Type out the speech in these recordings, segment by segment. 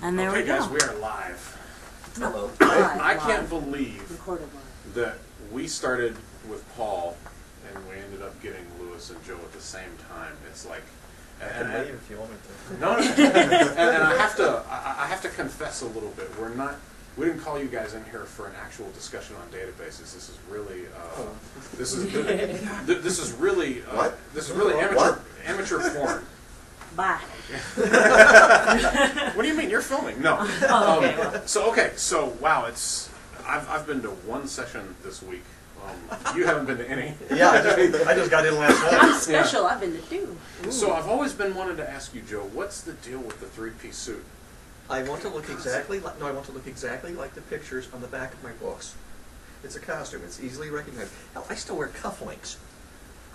And there we Okay, go. guys, we are live. Hello. I can't believe Recorded live. that we started with Paul and we ended up getting Lewis and Joe at the same time. It's like, I can leave if you want me to. no, and I have to confess a little bit. We didn't call you guys in here for an actual discussion on databases. This is really, this is really amateur porn. Bye. What do you mean? You're filming? No. Oh, okay. Well. So wow, I've been to one session this week. You haven't been to any. Yeah, I just got in last night. I'm special. I've been to two. So I've always been wanted to ask you, Joe, what's the deal with the three-piece suit? I want to look exactly like the pictures on the back of my books. It's a costume. It's easily recognized. Hell, I still wear cufflinks.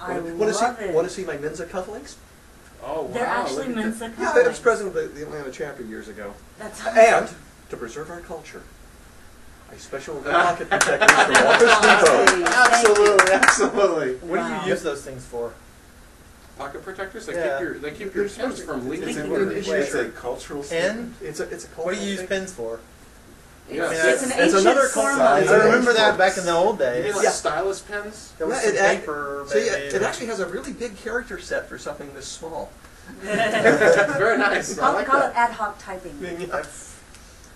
I Want love it. to see my Mensa cufflinks? Oh wow! They're actually look at Mensa that. Yeah, I was president of the Atlanta chapter years ago. That's And to preserve our culture, I special pocket protectors from Office Depot. Absolutely. What do you use those things for? Pocket protectors? They Yeah. keep your pens from leaking. It's a cultural And It's a cultural what do you use thing. pens for? Yeah. It's an It's ancient another form concept. of... I remember that back in the old You mean days. like Yeah. stylus pens? There was Yeah, some paper. See, maybe. it actually has a really big character set for something this small. Very nice. I Call like it that. ad hoc typing.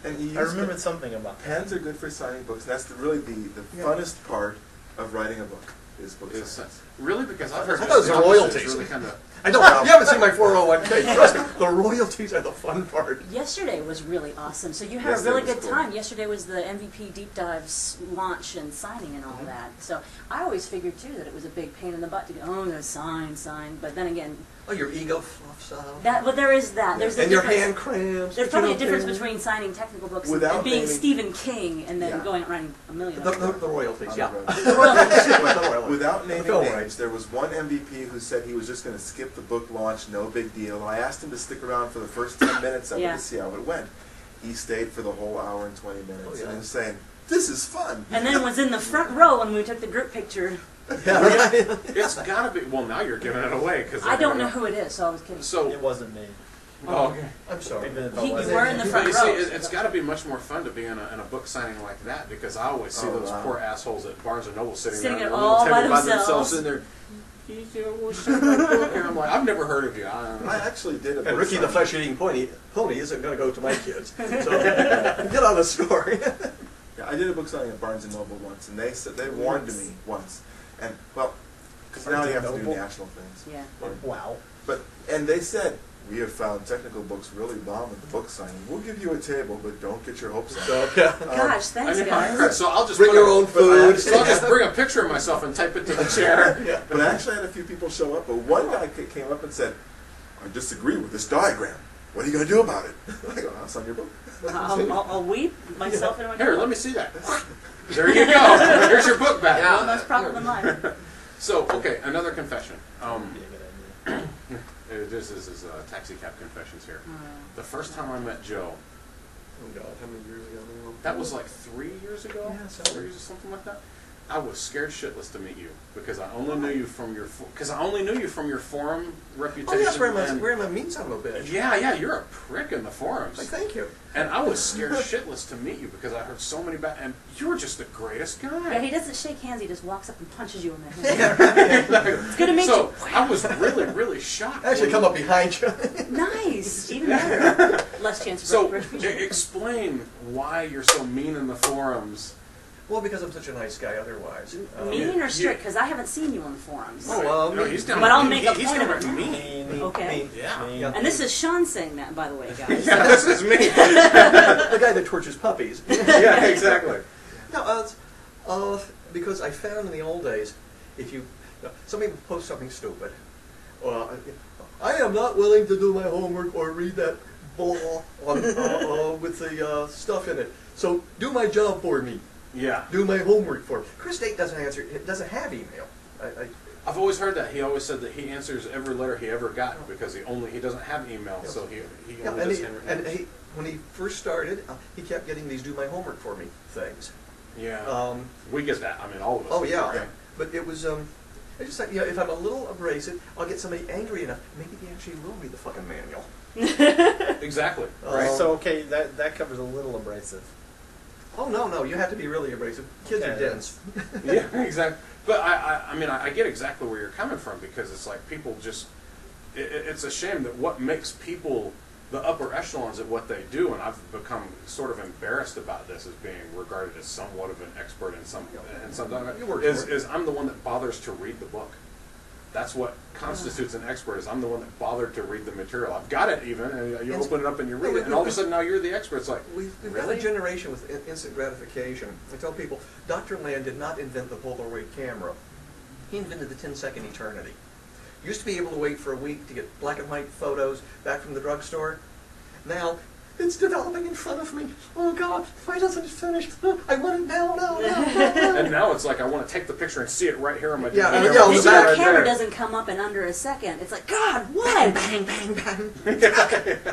And you I use remembered something about that. pens are good for signing books. That's really the funnest part of writing a book is book It's, signing. really, because I've heard I thought it was the the opposite. royalties. It's really kind of. I know, you haven't seen my 401k. Trust me, the royalties are the fun part. Yesterday was really awesome. So you had Yes, a really that was good cool. time. Yesterday was the MVP Deep Dives launch and signing and all that. So I always figured too that it was a big pain in the butt to go, oh, no, sign. But then again, Oh, your ego fluffs out. but there is that. There's a And your difference. hand cramps. There's but probably you a don't difference care. between signing technical books Without and being naming- Stephen King and then Yeah. going and writing a million. The, of them. the royalties, yeah. The royalties. Without naming Film names, rights. there was one MVP who said he was just going to skip the book launch, no big deal. And I asked him to stick around for the first 10 minutes of it Yeah. to see how it went. He stayed for the whole hour and 20 minutes. Oh, yeah. And he was saying, this is fun. And then was in the front row when we took the group picture. Yeah. It's gotta be. Well, now you're giving it away because I don't know who it is, so I was kidding. So. It wasn't me. Oh, okay. I'm sorry. Even if You I were in the wasn't. front But you row. see, it's got to be much more fun to be in a book signing like that because I always see Oh, those wow. poor assholes at Barnes and Noble sitting Sitting there there at a all little table by by themselves. sitting there. And I'm like, I've never heard of you. I actually did a book And Ricky the signing. flesh-eating pony isn't going to go to my kids. So get on the story. Yeah, I did a book signing at Barnes and Noble once, and they warned me once. And, well, because now you have to do Noble? national things. Yeah. Wow. And they said, we have found technical books really bomb at the book signing. We'll give you a table, but don't get your hopes up. So, yeah. Gosh, thanks, guys. So I'll just Bring put your a- own food. So I'll just bring a picture of myself and type it to the chair. Yeah. But I actually had a few people show up, but one guy came up and said, I disagree with this diagram. What are you going to do about it? I go, oh, it's on your book. I'll weep myself into my Here, let me see that. There you go. Here's your book back. Well, that's probably mine. So, okay, another confession. Be a good idea. This is taxi cab confessions here. The first time I met Joe, Oh, God, how many years ago now? that was like 3 years ago? Yeah, so- 3 years or something like that. I was scared shitless to meet you because I only knew you from your forum reputation. Oh, yes, and- we're in a mean son of a bitch. yeah, you're a prick in the forums. Like, thank you. And I was scared shitless to meet you because I heard so many bad. And you were just the greatest guy. Yeah, he doesn't shake hands, he just walks up and punches you in the head. It's good to meet So you. I was really shocked. I actually when- come up behind you. Nice, even better. Less chance of So retribution. explain why you're so mean in the forums. Well, because I'm such a nice guy otherwise. Mean or strict? Because I haven't seen you on the forums. Oh, No, he's down. But I'll make a he's point down of it. mean. Okay. Yeah. Yeah. And this is Sean saying that, by the way, guys. Yeah, this is me. The guy that tortures puppies. Yeah, exactly. No, because I found in the old days, if you, somebody would post something stupid, I am not willing to do my homework or read that bull on, with the stuff in it. So do my job for me. Yeah. Do my homework for me. Chris Date doesn't have email. I've always heard that. He always said that he answers every letter he ever got because he doesn't have email, so he Yeah, only does handwritten. when he first started, he kept getting these do my homework for me things. Yeah. We get that. I mean, all of us. Oh get yeah, that. but it was I just thought, if I'm a little abrasive, I'll get somebody angry enough. Maybe they actually will read the fucking manual. Exactly. Right. So okay, that covers a little abrasive. Oh no, you have to be really abrasive. Kids are Yeah. dense. Yeah, exactly. But I mean, I get exactly where you're coming from, because it's like people just, it's a shame that what makes people the upper echelons at what they do, and I've become sort of embarrassed about this as being regarded as somewhat of an expert in some, You work is, for it. is I'm the one that bothers to read the book. That's what constitutes an expert, is I'm the one that bothered to read the material. I've got it even, and you open it up and you read it, and all of a sudden now you're the expert. It's like, We've got really? a generation with instant gratification. I tell people, Dr. Land did not invent the Polaroid camera. He invented the 10-second eternity. Used to be able to wait for a week to get black and white photos back from the drugstore. Now, it's developing in front of me. Oh God, why doesn't it finish? I want it now. And now it's like I want to take the picture and see it right here on my Yeah, And yeah, the on the digital back camera there. doesn't come up in under a second. It's like, God, what? Bang, bang, bang.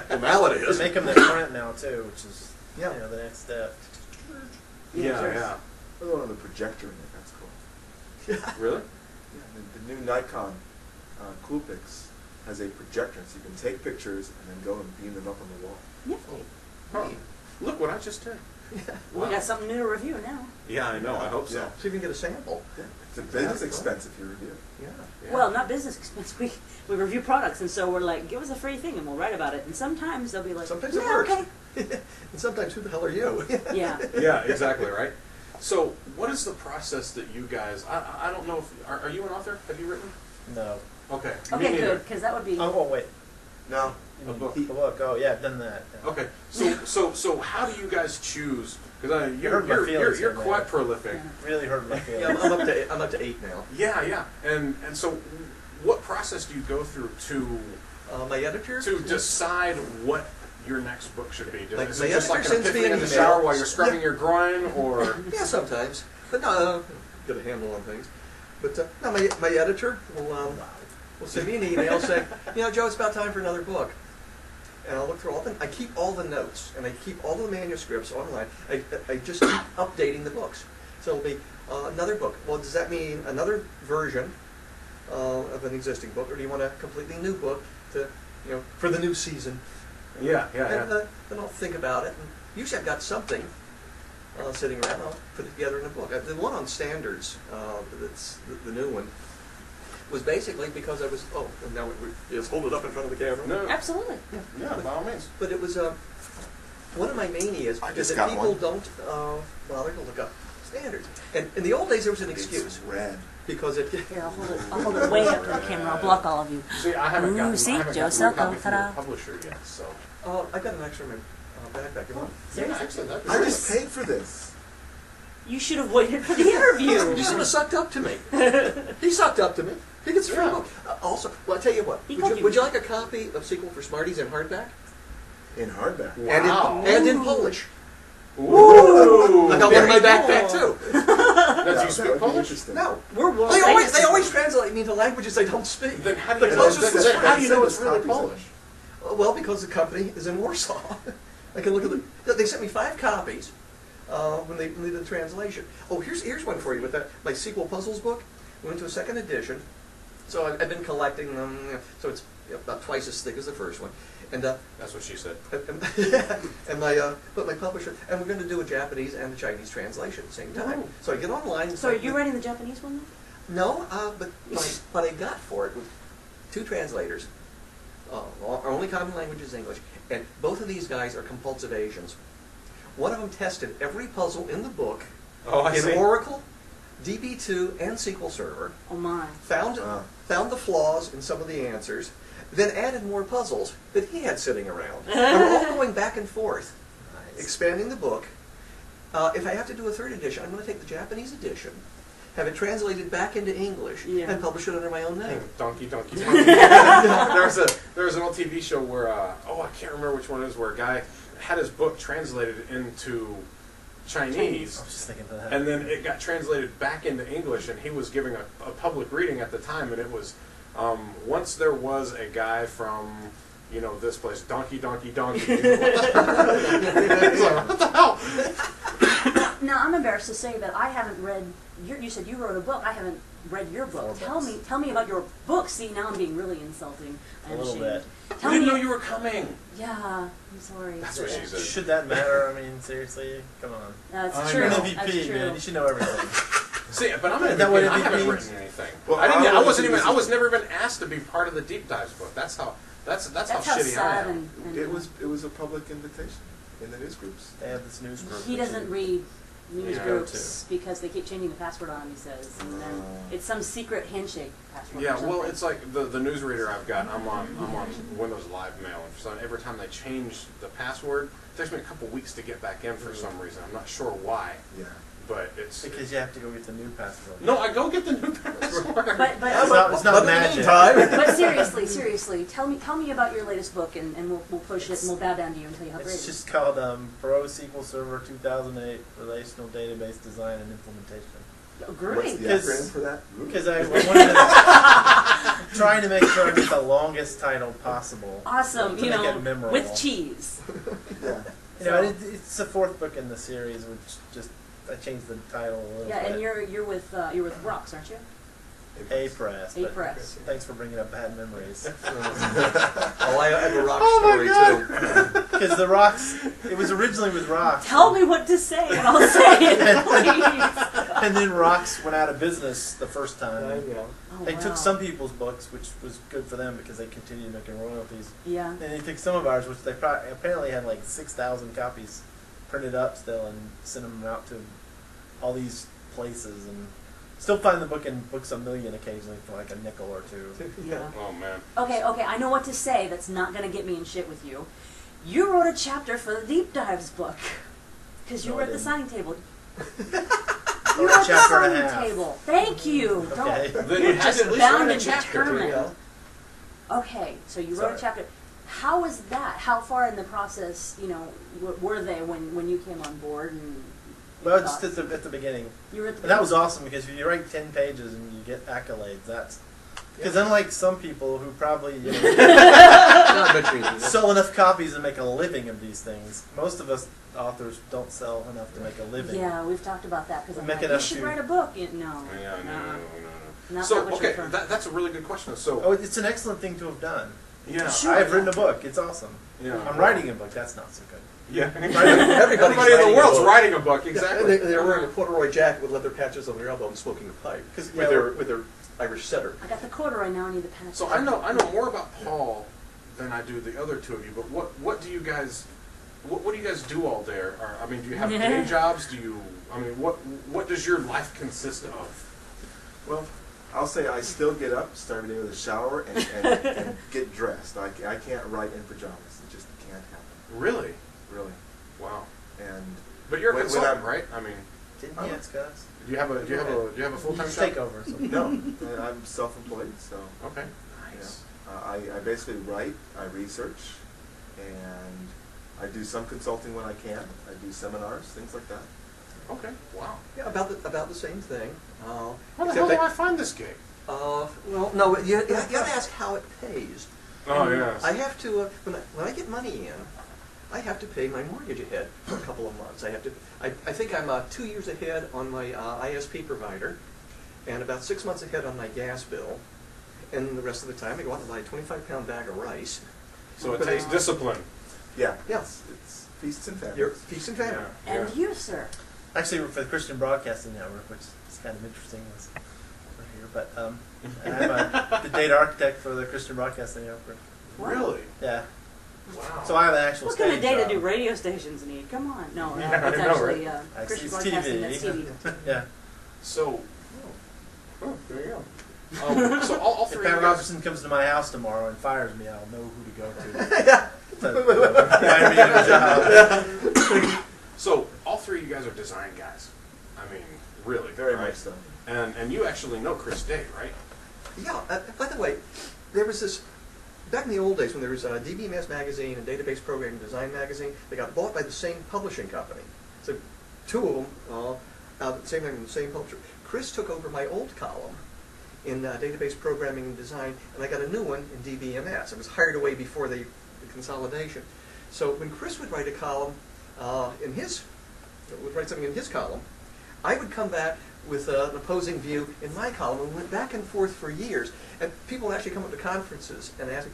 Well, now it They is. make them that print now too, which is Yeah. the next step. Yeah. There's one on the projector in it. That's cool. Really? Yeah, the new Nikon Coolpix has a projector, so you can take pictures and then go and beam them up on the wall. Nifty. Huh. Look what I just did. We got something new to review now. Yeah, I know. I hope so. Yeah. So you can get a sample. Yeah. It's a business expense if you review. Yeah. Yeah. Well, not business expense. We review products, and so we're like, give us a free thing, and we'll write about it. And sometimes they'll be like, Sometimes it yeah, works. okay. And sometimes, who the hell are you? Yeah. Yeah, exactly, right? So, what is the process that you guys, I don't know if, are you an author? Have you written? No. Okay. Okay, Me neither. good, because that would be. Oh wait. No. A book. The book. Oh yeah, I've done that. Yeah. Okay, so how do you guys choose? Because You hurt my feelings you're here, quite man. prolific. Really hurt my Yeah, feelings. I'm up to 8 now. Yeah, and so what process do you go through My editor? to decide what your next book should be? Is My it just like editor an sends me epiphany an in the email. shower while you're scrubbing Yeah. your groin, or? Yeah, sometimes. But no, get a handle on things. But no, my editor will send me an email saying, Joe, it's about time for another book. And I'll look through all of them. I keep all the notes, and I keep all the manuscripts online. I just keep updating the books. So it'll be another book. Well, does that mean another version of an existing book, or do you want a completely new book to, for the new season? Yeah. And then I'll think about it. And usually I've got something sitting around. I'll put it together in a book. The one on standards, that's the new one, was basically because I was, and now we just hold it up in front of the camera. No. Absolutely. Yeah, by all means. But it was, one of my manias I is just that got people one. don't bother to look up standards. And in the old days there was an excuse, It's red. because it, Here, I'll hold it way up to the camera. I'll block all of you. See, I haven't Ooh, gotten, see? I haven't Joe gotten my Celko, copy from the ta-da. publisher yet, so. I've got an extra in my backpack. Yeah, Seriously? actually, that'd be I great. just paid for this. You should have waited for the interview. You should have sucked up to me. He sucked up to me. He gets free Yeah. book. Also, well, I'll tell you what. He Would called you, you- would you like a copy of Sequel for Smarties in hardback? In hardback. Wow. And in Polish. Ooh. I got one in my Very backpack cool. too. Does you That speak would be Polish? interesting. No. We're world They famous. always translate me into languages they don't speak. Then how do you The know, closest then, is how do you know Send it's us really copies of Polish? Well, because the company is in Warsaw. I can look at the. They sent me 5 copies when they did the translation. Oh, here's one for you with that. My sequel puzzles book went to a 2nd edition, so I've been collecting them. So it's about twice as thick as the first one, and That's what she said. and my publisher, and we're going to do a Japanese and a Chinese translation at the same time. Ooh. So I get online. And So are you writing the Japanese one? No, but what I got for it was 2 translators. Our only common language is English, and both of these guys are compulsive Asians. One of them tested every puzzle in the book Oh, I in see. Oracle, DB2, and SQL Server. Oh my. Found the flaws in some of the answers, then added more puzzles that he had sitting around. And we're all going back and forth, expanding the book. If I have to do a 3rd edition, I'm going to take the Japanese edition, have it translated back into English, Yeah. and publish it under my own name. Donkey. There's an old TV show where I can't remember which one it is, where a guy had his book translated into Chinese, I was just thinking of that. and then it got translated back into English, and he was giving a public reading at the time, and it was once there was a guy from this place, donkey. It's like, what the hell? Now I'm embarrassed embarrassed to say that I haven't read. You said you wrote a book. I haven't read your book. Tell me about your book. See, now I'm being really insulting. A little bit. Tell I didn't me. know you were coming. Yeah, I'm sorry. That's what she said. Should that matter? I mean, seriously, come on. That's I true. You're an know. MVP, That's true. man. You should know everything. See, but I'm an That MVP. what I haven't MVP written anything. Well, I didn't. I I wasn't even. was- I was never even asked to be part of the deep dives book. That's how. That's how shitty I sad am. and It was a public invitation in the news groups. They have this news group. he that doesn't you- read news Yeah. groups because they keep changing the password on him, he says. And then it's some secret handshake password. or Yeah, well, something. it's like the newsreader I've got. I'm on Windows Live Mail, and so every time they change the password, it takes me a couple weeks to get back in for some reason. I'm not sure why, Yeah. but it's Because you have to go get the new password. no. I go get the new password. But It's not in the magic. meantime- but seriously, tell me about your latest book, and we'll push it, and we'll bow down to you and tell you how great It's it is. just called Pro SQL Server 2008 Relational Database Design and Implementation. Oh, What's great. the Because- acronym for that? Because I wanted to trying to make sure I get the longest title possible. Awesome, to you make know, it memorable. with cheese. Yeah. You know, it's the fourth book in the series, which just I changed the title a little Yeah, bit. and you're with Rocks, aren't you? A Press. A but Press. Thanks for bringing up bad memories. Oh, I have a rock Oh my story God. too. Because the Rocks, it was originally with Rocks. Tell me what to say, and I'll say it, please. And then Rocks went out of business the first time. Oh, They wow. took some people's books, which was good for them because they continued making royalties. Yeah. And they took some of ours, which they apparently had like 6,000 copies printed up still, and sent them out to all these places, and still find the book in Books A Million occasionally for like a nickel or two. Yeah. Oh man. Okay, I know what to say that's not going to get me in shit with you. You wrote a chapter for the Deep Dives book. Because you No, were I at the didn't. signing table. Or You were a at the chapter and a signing half. table. Thank you. Okay. Don't. Then You're you had just to at least bound write a and chapter. determined. Okay, so you wrote a Sorry. chapter. How was that? How far in the process, were they when you came on board? And Well, just at the beginning. you were at the And that was awesome because if you write 10 pages and you get accolades, that's... Because unlike some people who probably sell enough copies and make a living of these things, most of us authors don't sell enough to make a living. Yeah, we've talked about that because We I'm make like, you enough should to- write a book. No. Yeah, no. Not So that much okay, of a- that's a really good question. So Oh, it's an excellent thing to have done. yeah, Sure. I've written a book. It's awesome. yeah. I'm writing a book. That's not so good. Yeah. Everybody's Everybody in writing the a world's book. writing a book. Exactly. They're wearing a corduroy jacket with leather patches on their elbow and smoking a pipe. Yeah, With their Irish setter. I got the corduroy now. I need the pen. So I know more about Paul than I do the other two of you. But what do you guys do all day? Or, I mean, do you have day jobs? Do you? I mean, what does your life consist of? Well, I'll say I still get up, start every day with a shower, and get dressed. I can't write in pajamas. It just can't happen. Really? Really. Wow. And But you're a when consultant, I'm- right? I mean, Didn't he ask us? do you have a full time Just job? take over. So. no, I'm self-employed, so Okay. you Nice. know, I basically write, I research, and I do some consulting when I can. I do seminars, things like that. Okay. Wow. Yeah, about the same thing. How the except hell do that- I find this gig? well, no, you got to ask how it pays. Oh yes. I have to when I get money in, I have to pay my mortgage ahead for a couple of months. I think I'm 2 years ahead on my ISP provider, and about 6 months ahead on my gas bill. And the rest of the time, I go out and buy a 25-pound bag of rice. So it takes discipline. Yeah. Yeah. It's feasts and famines. Your feast and famine. Yeah. And you, sir. Actually, for the Christian Broadcasting Network, which is kind of interesting, is over here. But I'm the data architect for the Christian Broadcasting Network. What? Really? Yeah. Wow. So I have an actual What kind of stage data job. do radio stations need? Come on. No, Yeah, that's I know, actually right? Actually, Christian it's Broadcasting. TV. That's TV. Yeah. So. Oh, there you go. So all If three Pat of you guys. Robertson comes to my house tomorrow and fires me, I'll know who to go to. Find me a job. So all three of you guys are design guys. I mean, really, Very right? much so. And you actually know Chris Day, right? Yeah. By the way, there was this back in the old days when there was a DBMS magazine and Database Programming Design magazine. They got bought by the same publishing company. So two of them out at the same time, the same publisher. Chris took over my old column in Database Programming and Design, and I got a new one in DBMS. I was hired away before the consolidation. So when Chris would write a column would write something in his column, I would come back with an opposing view in my column and went back and forth for years. And people would actually come up to conferences and ask